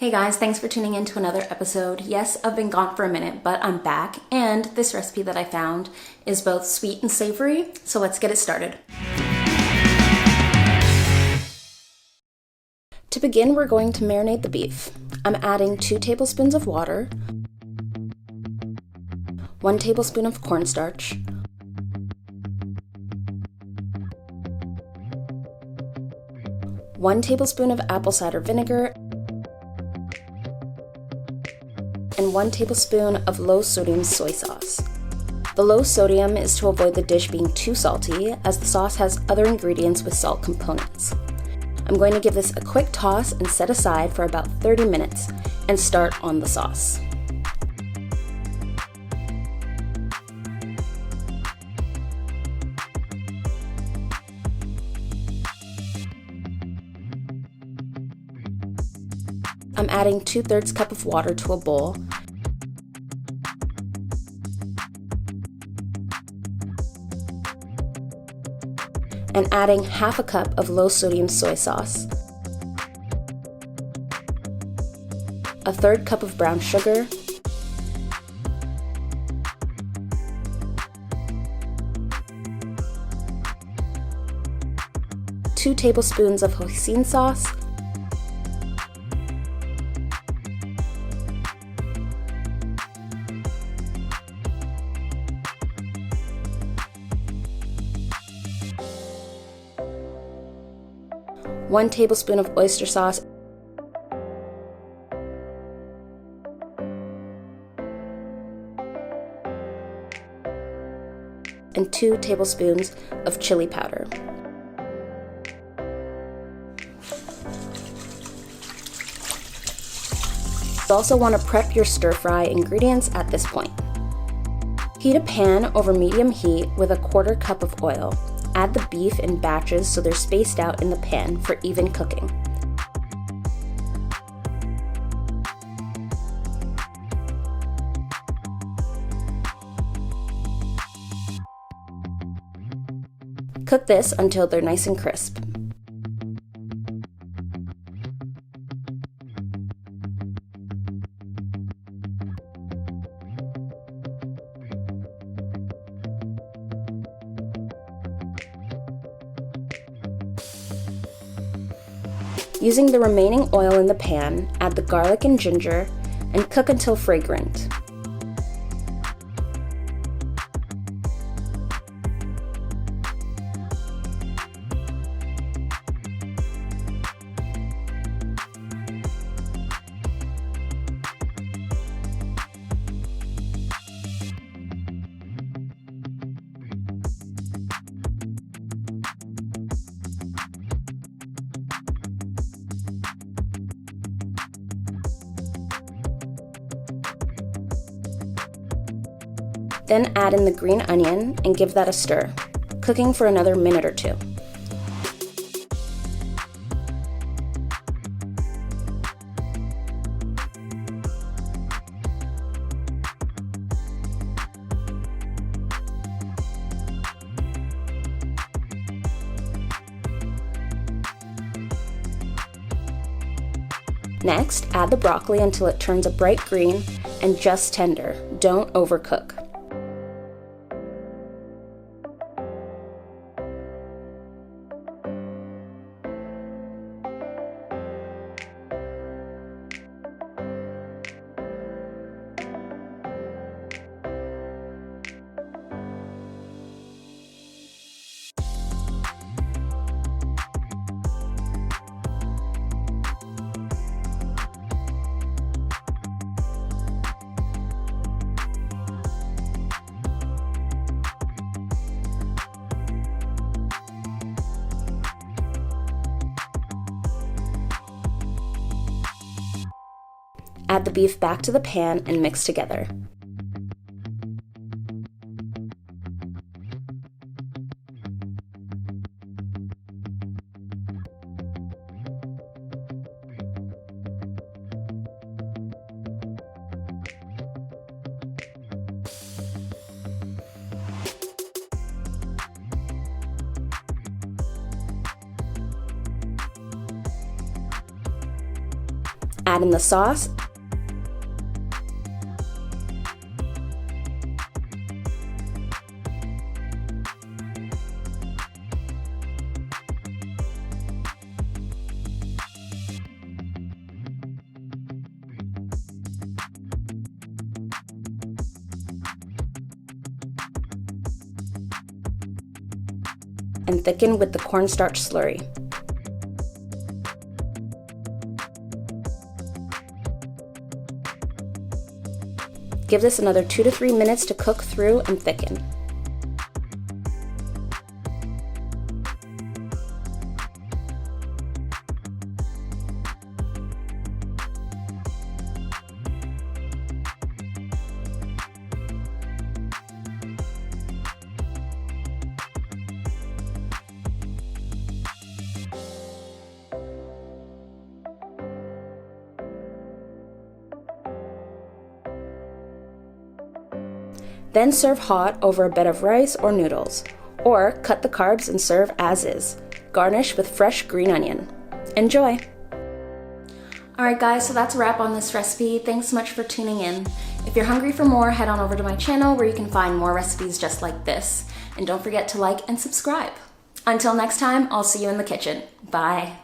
Hey guys, thanks for tuning in to another episode. Yes, I've been gone for a minute, but I'm back, and this recipe that I found is both sweet and savory, so let's get it started. To begin, we're going to marinate the beef. I'm adding 2 tablespoons of water, 1 tablespoon of cornstarch, 1 tablespoon of apple cider vinegar, and 1 tablespoon of low-sodium soy sauce. The low sodium is to avoid the dish being too salty, as the sauce has other ingredients with salt components. I'm going to give this a quick toss and set aside for about 30 minutes and start on the sauce. I'm adding 2/3 cup of water to a bowl. And adding half a cup of low-sodium soy sauce, 1/3 cup of brown sugar, two tablespoons of hoisin sauce, one tablespoon of oyster sauce, and 2 tablespoons of chili powder. You also want to prep your stir-fry ingredients at this point. Heat a pan over medium heat with 1/4 cup of oil. Add the beef in batches so they're spaced out in the pan for even cooking. Cook this until they're nice and crisp. Using the remaining oil in the pan, add the garlic and ginger and cook until fragrant. Then add in the green onion and give that a stir, cooking for another minute or 2. Next, add the broccoli until it turns a bright green and just tender. Don't overcook. Add the beef back to the pan and mix together. Add in the sauce. And thicken with the cornstarch slurry. Give this another 2 to 3 minutes to cook through and thicken. Then serve hot over a bed of rice or noodles, or cut the carbs and serve as is. Garnish with fresh green onion. Enjoy! Alright guys, so that's a wrap on this recipe. Thanks so much for tuning in. If you're hungry for more, head on over to my channel where you can find more recipes just like this. And don't forget to like and subscribe. Until next time, I'll see you in the kitchen. Bye!